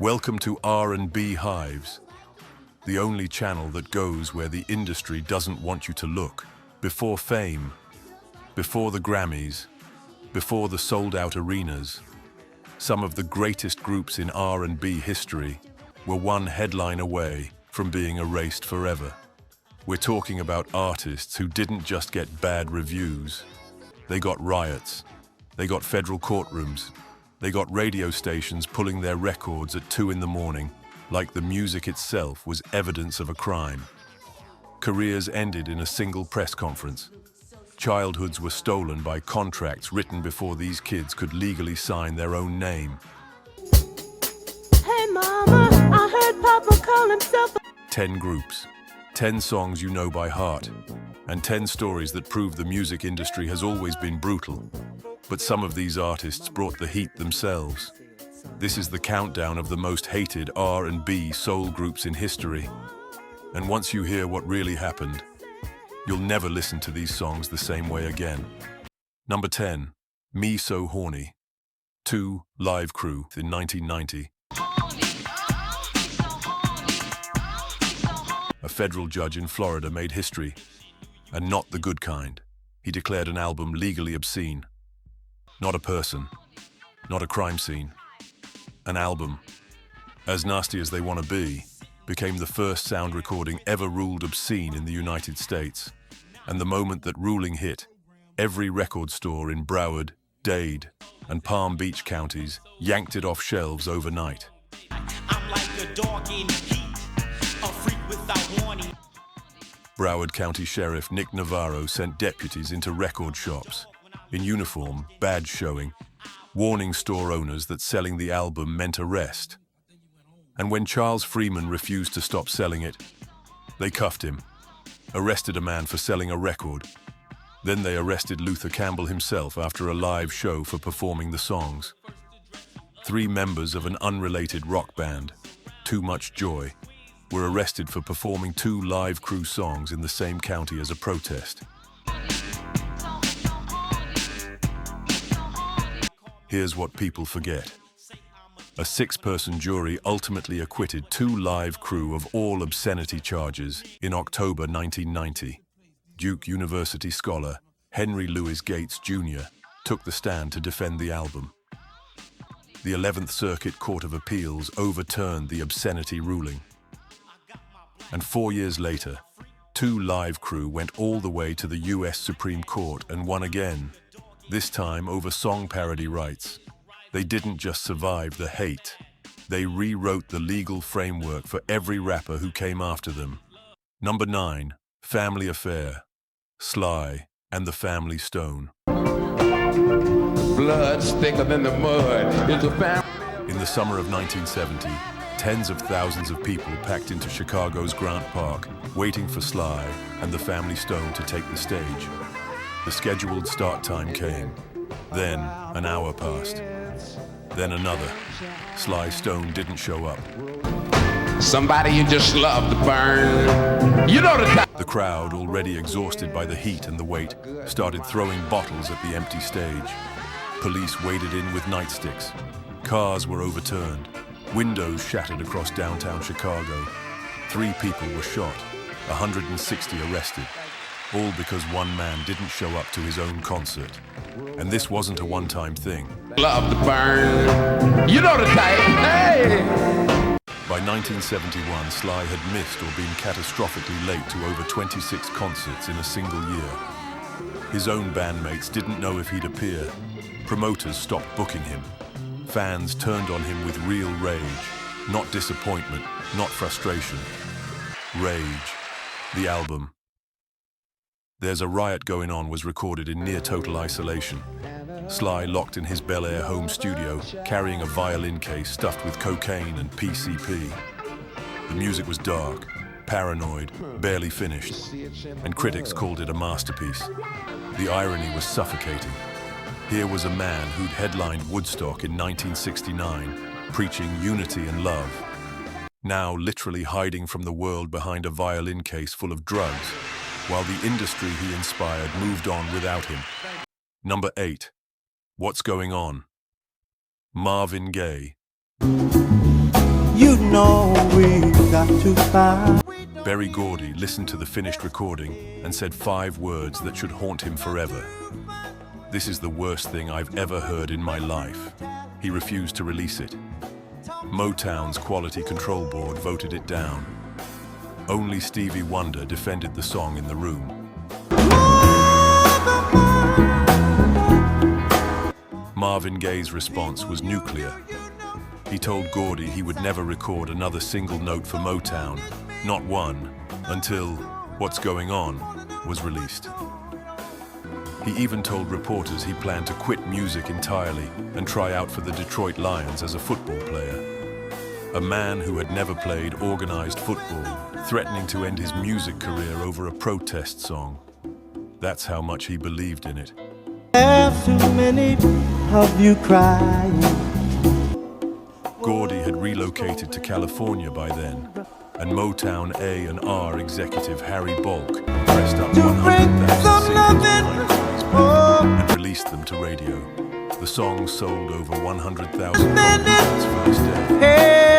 Welcome to R&B Hives, the only channel that goes where the industry doesn't want you to look. Before fame, before the Grammys, before the sold-out arenas, some of the greatest groups in R&B history were one headline away from being erased forever. We're talking about artists who didn't just get bad reviews. They got riots, they got federal courtrooms, they got radio stations pulling their records at 2 in the morning, like the music itself was evidence of a crime. Careers ended in a single press conference. Childhoods were stolen by contracts written before these kids could legally sign their own name. Hey mama, I heard Papa call himself 10 groups, 10 songs you know by heart, and 10 stories that prove the music industry has always been brutal. But some of these artists brought the heat themselves. This is the countdown of the most hated R&B soul groups in history. And once you hear what really happened, you'll never listen to these songs the same way again. Number 10, Me So Horny. 2, Live Crew in 1990. A federal judge in Florida made history, and not the good kind. He declared an album legally obscene. Not a person, not a crime scene. An album, as nasty as they want to be, became the first sound recording ever ruled obscene in the United States. And the moment that ruling hit, every record store in Broward, Dade, and Palm Beach counties yanked it off shelves overnight. I'm like a dog in heat, a freak without warning. Broward County Sheriff Nick Navarro sent deputies into record shops, in uniform, badge showing, warning store owners that selling the album meant arrest. And when Charles Freeman refused to stop selling it, they cuffed him, arrested a man for selling a record. Then they arrested Luther Campbell himself after a live show for performing the songs. 3 members of an unrelated rock band, Too Much Joy, were arrested for performing 2 Live Crew songs in the same county as a protest. Here's what people forget. A 6-person jury ultimately acquitted 2 Live Crew of all obscenity charges in October 1990. Duke University scholar Henry Louis Gates Jr. took the stand to defend the album. The 11th Circuit Court of Appeals overturned the obscenity ruling. And 4 years later, 2 Live Crew went all the way to the US Supreme Court and won again, this time over song parody rights. They didn't just survive the hate, they rewrote the legal framework for every rapper who came after them. Number 9, Family Affair, Sly and the Family Stone. Blood's thicker than the mud. It's a family. In the summer of 1970, tens of thousands of people packed into Chicago's Grant Park, waiting for Sly and the Family Stone to take the stage. The scheduled start time came. Then, an hour passed. Then another. Sly Stone didn't show up. Somebody you just love to burn. You know the type. The crowd, already exhausted by the heat and the wait, started throwing bottles at the empty stage. Police waded in with nightsticks. Cars were overturned. Windows shattered across downtown Chicago. 3 people were shot. 160 arrested. All because one man didn't show up to his own concert. And this wasn't a one-time thing. Love to burn. You know the type. Hey! By 1971, Sly had missed or been catastrophically late to over 26 concerts in a single year. His own bandmates didn't know if he'd appear. Promoters stopped booking him. Fans turned on him with real rage. Not disappointment, not frustration. Rage. The album, There's a Riot Going On was recorded in near total isolation. Sly locked in his Bel Air home studio, carrying a violin case stuffed with cocaine and PCP. The music was dark, paranoid, barely finished, and critics called it a masterpiece. The irony was suffocating. Here was a man who'd headlined Woodstock in 1969, preaching unity and love. Now literally hiding from the world behind a violin case full of drugs, while the industry he inspired moved on without him. Number 8. What's Going On? Marvin Gaye. know we've got to find. Berry Gordy listened to the finished recording and said 5 words that should haunt him forever. "This is the worst thing I've ever heard in my life." He refused to release it. Motown's Quality Control Board voted it down. Only Stevie Wonder defended the song in the room. Marvin Gaye's response was nuclear. He told Gordy he would never record another single note for Motown, not one, until What's Going On was released. He even told reporters he planned to quit music entirely and try out for the Detroit Lions as a football player. A man who had never played organized football, threatening to end his music career over a protest song. That's how much he believed in it. Have too many of you crying. Gordy had relocated to California by then, and Motown A&R executive Harry Bulk pressed up 100,000 singles and released them to radio. The song sold over 100,000 copies its first day.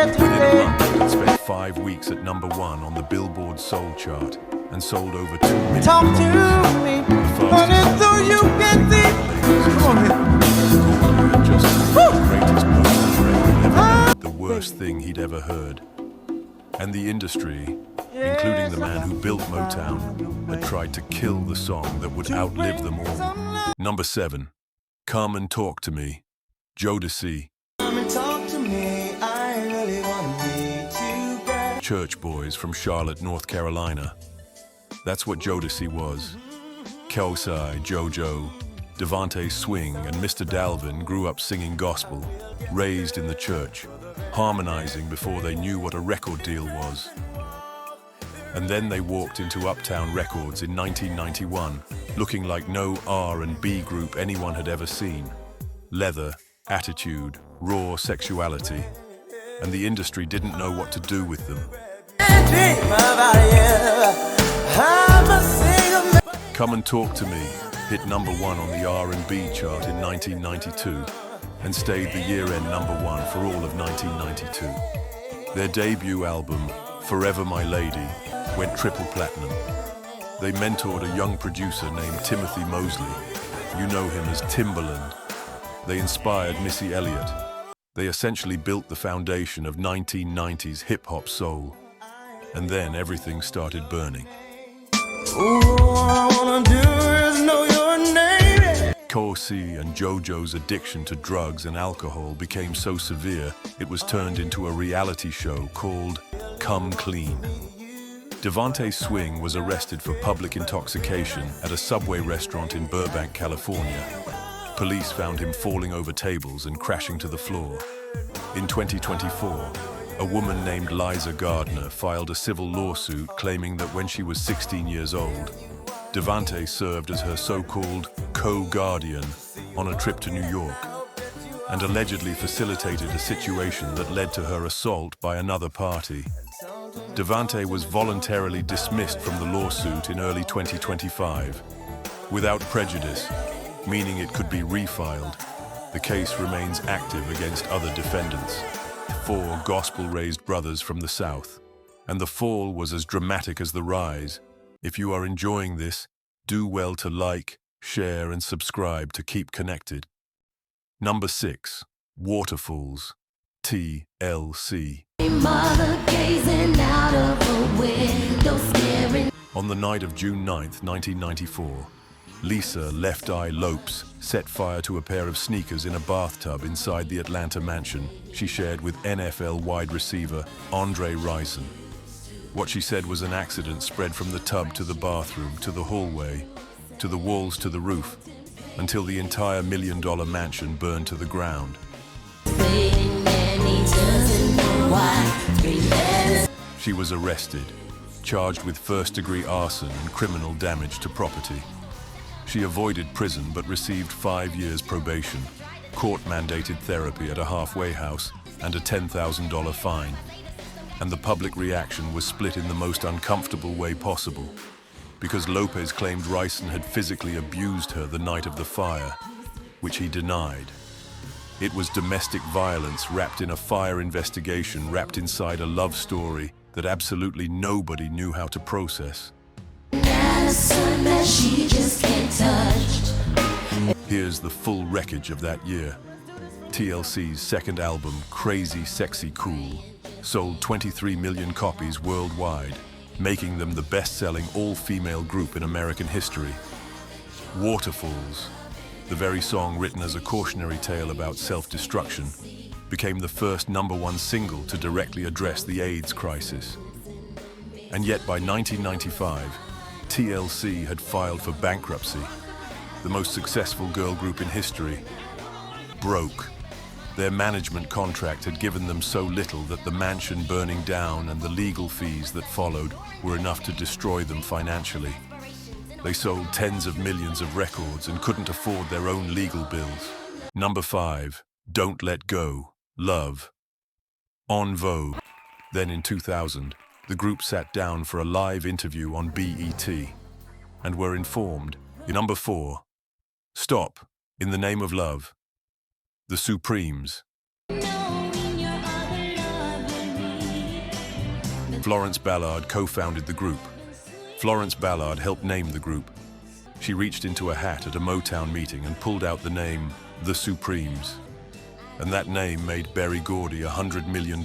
Within a month, it had spent 5 weeks at #1 on the Billboard Soul chart and sold over 2 million Talk copies. to me, The honey, fastest so you can see. Come on here. Gordy had just seen the greatest Motown record ever made, the worst thing he'd ever heard. And the industry, including the man who built Motown, had tried to kill the song that would outlive them all. Number 7, Come and Talk to Me, Jodeci. Come and talk to me, I really want to meet you, girl. Church boys from Charlotte, North Carolina. That's what Jodeci was. Kelsey, JoJo, Devante Swing, and Mr. Dalvin grew up singing gospel, raised in the church, harmonizing before they knew what a record deal was. And then they walked into Uptown Records in 1991, looking like no R&B group anyone had ever seen. Leather, attitude, raw sexuality. And the industry didn't know what to do with them. Come and Talk to Me hit #1 on the R&B chart in 1992 and stayed the year-end #1 for all of 1992. Their debut album, Forever My Lady, went triple platinum. They mentored a young producer named Timothy Mosley. You know him as Timbaland. They inspired Missy Elliott. They essentially built the foundation of 1990s hip-hop soul. And then everything started burning. All I wanna do is know your name. Kelsey and JoJo's addiction to drugs and alcohol became so severe, it was turned into a reality show called Come Clean. Devante Swing was arrested for public intoxication at a Subway restaurant in Burbank, California. Police found him falling over tables and crashing to the floor. In 2024, a woman named Liza Gardner filed a civil lawsuit claiming that when she was 16 years old, Devante served as her so-called co-guardian on a trip to New York and allegedly facilitated a situation that led to her assault by another party. Devante was voluntarily dismissed from the lawsuit in early 2025 without prejudice, meaning it could be refiled. The case remains active against other defendants, 4 gospel-raised brothers from the South. And the fall was as dramatic as the rise. If you are enjoying this, do well to like, share, and subscribe to keep connected. Number 6, Waterfalls, TLC. Mother gazing out of a window, staring. On the night of June 9th, 1994, Lisa Left Eye Lopes set fire to a pair of sneakers in a bathtub inside the Atlanta mansion she shared with NFL wide receiver Andre Rison. What she said was an accident spread from the tub to the bathroom, to the hallway, to the walls, to the roof, until the entire $1 million mansion burned to the ground. She was arrested, charged with first-degree arson and criminal damage to property. She avoided prison but received 5 years probation, court-mandated therapy at a halfway house, and a $10,000 fine. And the public reaction was split in the most uncomfortable way possible, because Lopez claimed Rison had physically abused her the night of the fire, which he denied. It was domestic violence wrapped in a fire investigation, wrapped inside a love story that absolutely nobody knew how to process. That she just can't touch. Here's the full wreckage of that year. TLC's second album, Crazy Sexy Cool, sold 23 million copies worldwide, making them the best-selling all-female group in American history. Waterfalls, the very song written as a cautionary tale about self-destruction, became the first #1 single to directly address the AIDS crisis. And yet by 1995, TLC had filed for bankruptcy. The most successful girl group in history broke. Their management contract had given them so little that the mansion burning down and the legal fees that followed were enough to destroy them financially. They sold tens of millions of records and couldn't afford their own legal bills. Number 5, Don't Let Go, Love. On Vogue. Then in 2000, the group sat down for a live interview on BET and were informed. Number 4, Stop, In the Name of Love. The Supremes. Florence Ballard co-founded the group. Florence Ballard helped name the group. She reached into a hat at a Motown meeting and pulled out the name, The Supremes. And that name made Berry Gordy $100 million.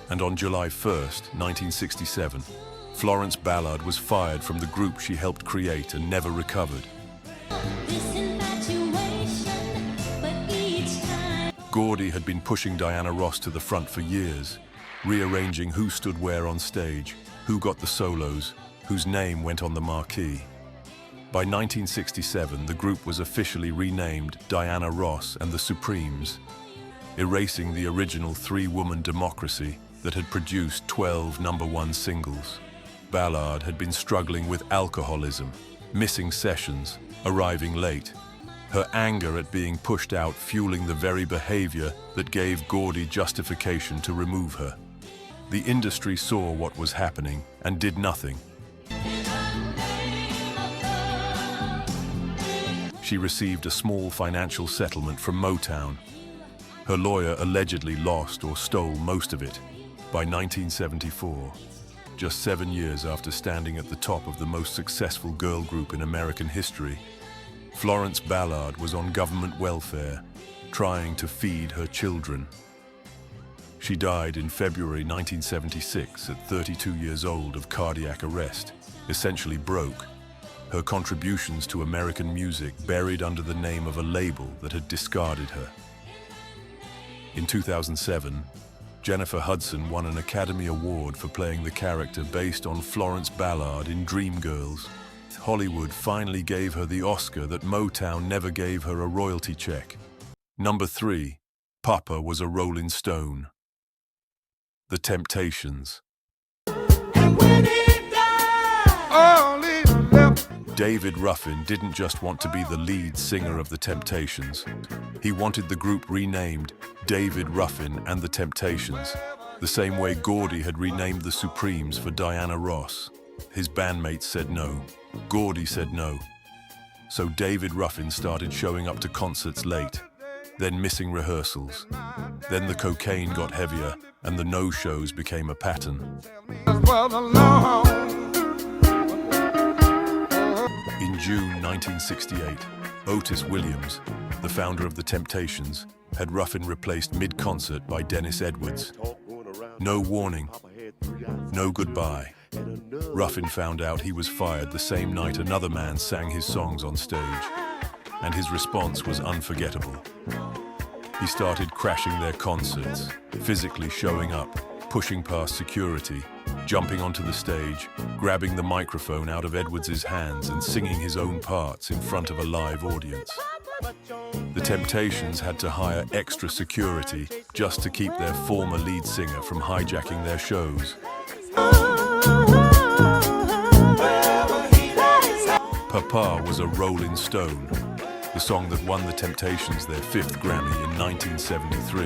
And on July 1st, 1967, Florence Ballard was fired from the group she helped create and never recovered. Gordy had been pushing Diana Ross to the front for years, rearranging who stood where on stage, who got the solos, whose name went on the marquee. By 1967, the group was officially renamed Diana Ross and the Supremes, erasing the original three-woman democracy that had produced 12 #1 singles. Ballard had been struggling with alcoholism, missing sessions, arriving late. Her anger at being pushed out fueling the very behavior that gave Gordy justification to remove her. The industry saw what was happening and did nothing. She received a small financial settlement from Motown. Her lawyer allegedly lost or stole most of it. By 1974, just 7 years after standing at the top of the most successful girl group in American history, Florence Ballard was on government welfare, trying to feed her children. She died in February 1976 at 32 years old of cardiac arrest, essentially broke. Her contributions to American music buried under the name of a label that had discarded her. In 2007, Jennifer Hudson won an Academy Award for playing the character based on Florence Ballard in Dreamgirls. Hollywood finally gave her the Oscar that Motown never gave her a royalty check. Number 3, Papa Was a Rolling Stone. The Temptations. David Ruffin didn't just want to be the lead singer of The Temptations. He wanted the group renamed David Ruffin and The Temptations, the same way Gordy had renamed the Supremes for Diana Ross. His bandmates said no. Gordy said no. So David Ruffin started showing up to concerts late, then missing rehearsals. Then the cocaine got heavier and the no-shows became a pattern. In June 1968, Otis Williams, the founder of The Temptations, had Ruffin replaced mid-concert by Dennis Edwards. No warning, no goodbye. Ruffin found out he was fired the same night another man sang his songs on stage, and his response was unforgettable. He started crashing their concerts, physically showing up, pushing past security, jumping onto the stage, grabbing the microphone out of Edwards' hands and singing his own parts in front of a live audience. The Temptations had to hire extra security just to keep their former lead singer from hijacking their shows. Papa Was a Rolling Stone, the song that won The Temptations their 5th Grammy in 1973,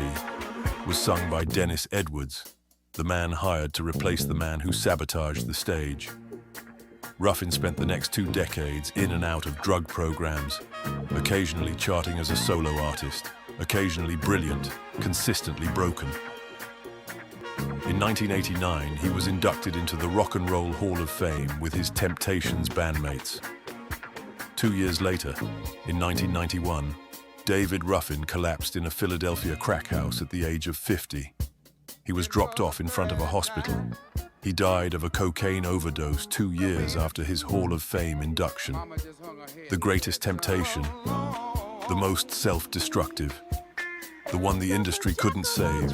was sung by Dennis Edwards, the man hired to replace the man who sabotaged the stage. Ruffin spent the next 2 decades in and out of drug programs, occasionally charting as a solo artist, occasionally brilliant, consistently broken. In 1989, he was inducted into the Rock and Roll Hall of Fame with his Temptations bandmates. 2 years later, in 1991, David Ruffin collapsed in a Philadelphia crack house at the age of 50. He was dropped off in front of a hospital. He died of a cocaine overdose 2 years after his Hall of Fame induction. The greatest temptation, the most self-destructive, the one the industry couldn't save,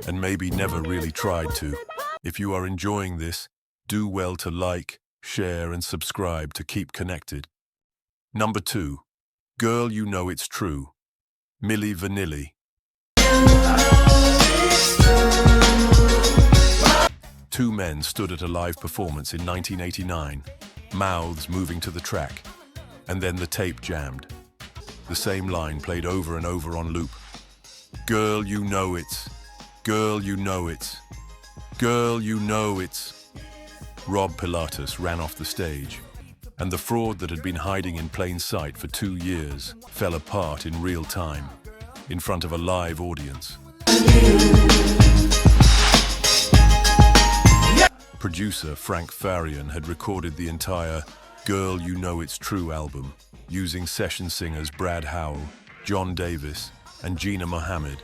and maybe never really tried to. If you are enjoying this, do well to like, share, and subscribe to keep connected. Number 2. Girl, You Know It's True. Milli Vanilli. Two men stood at a live performance in 1989, mouths moving to the track, and then the tape jammed. The same line played over and over on loop. Girl, you know it's. Girl, you know it's. Girl, you know it's. Rob Pilatus ran off the stage, and the fraud that had been hiding in plain sight for 2 years fell apart in real time, in front of a live audience. Producer Frank Farian had recorded the entire Girl, You Know It's True album, using session singers Brad Howell, John Davis, and Gina Mohammed,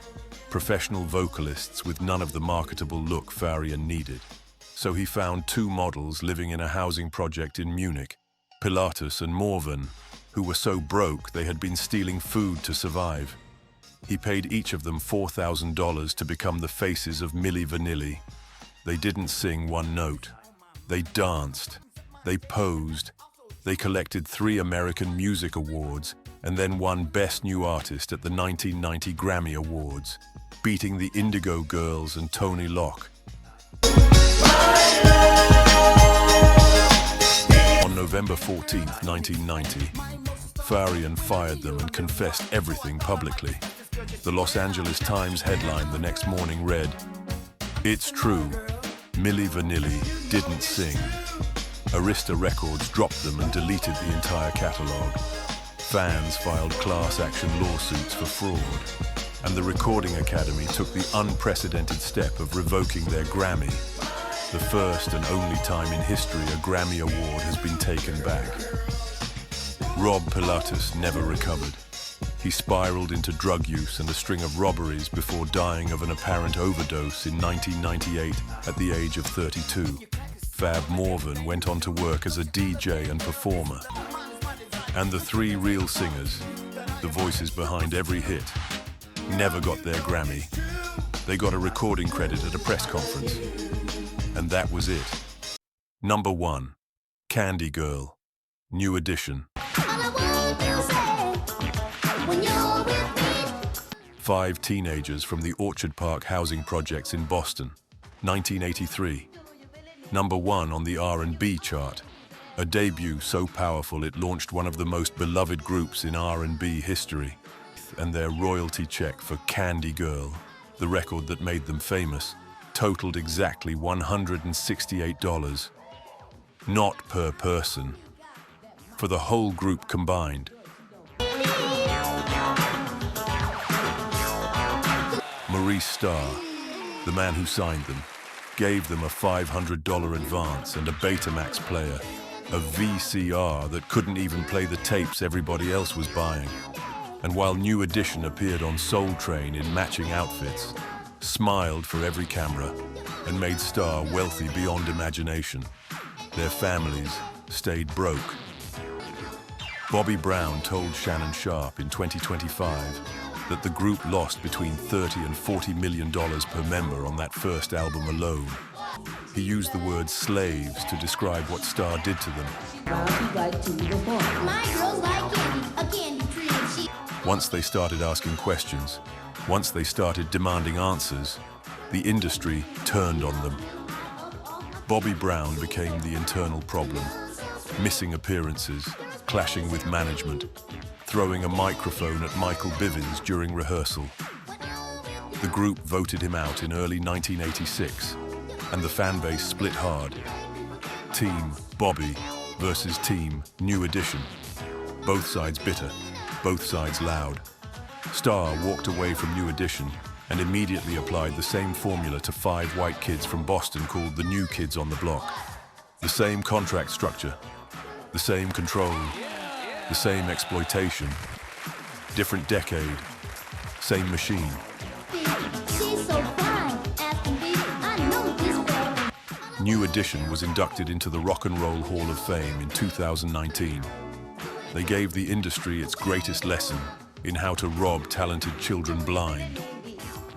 professional vocalists with none of the marketable look Farian needed. So he found 2 models living in a housing project in Munich, Pilatus and Marvin, who were so broke they had been stealing food to survive. He paid each of them $4,000 to become the faces of Milli Vanilli. They didn't sing one note. They danced. They posed. They collected 3 American Music Awards and then won Best New Artist at the 1990 Grammy Awards, beating the Indigo Girls and Tony Locke. On November 14, 1990, Farian fired them and confessed everything publicly. The Los Angeles Times headline the next morning read, "It's true, Milli Vanilli didn't sing." Arista Records dropped them and deleted the entire catalog. Fans filed class action lawsuits for fraud, and the Recording Academy took the unprecedented step of revoking their Grammy, the first and only time in history a Grammy award has been taken back. Rob Pilatus never recovered. He spiraled into drug use and a string of robberies before dying of an apparent overdose in 1998 at the age of 32. Fab Marvin went on to work as a DJ and performer. And the 3 real singers, the voices behind every hit, never got their Grammy. They got a recording credit at a press conference. And that was it. Number 1. Candy Girl, New Edition. 5 teenagers from the Orchard Park housing projects in Boston, 1983. Number 1 on the R&B chart, a debut so powerful it launched one of the most beloved groups in R&B history. And their royalty check for Candy Girl, the record that made them famous, totaled exactly $168. Not per person, for the whole group combined. Maurice Starr, the man who signed them, gave them a $500 advance and a Betamax player, a VCR that couldn't even play the tapes everybody else was buying. And while New Edition appeared on Soul Train in matching outfits, smiled for every camera, and made Starr wealthy beyond imagination, their families stayed broke. Bobby Brown told Shannon Sharp in 2025 that the group lost between $30 and $40 million per member on that first album alone. He used the word slaves to describe what Starr did to them. Once they started asking questions, once they started demanding answers, the industry turned on them. Bobby Brown became the internal problem, missing appearances, clashing with management, throwing a microphone at Michael Bivins during rehearsal. The group voted him out in early 1986, and the fan base split hard. Team Bobby versus Team New Edition. Both sides bitter, both sides loud. Star walked away from New Edition and immediately applied the same formula to 5 white kids from Boston called the New Kids on the Block. The same contract structure, the same control, the same exploitation, different decade, same machine. She's so fine, asking me, I know this girl. New Edition was inducted into the Rock and Roll Hall of Fame in 2019. They gave the industry its greatest lesson in how to rob talented children blind.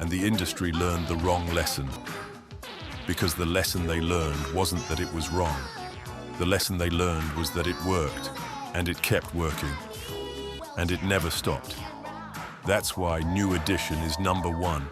And the industry learned the wrong lesson. Because the lesson they learned wasn't that it was wrong. The lesson they learned was that it worked, and it kept working. And it never stopped. That's why New Edition is #1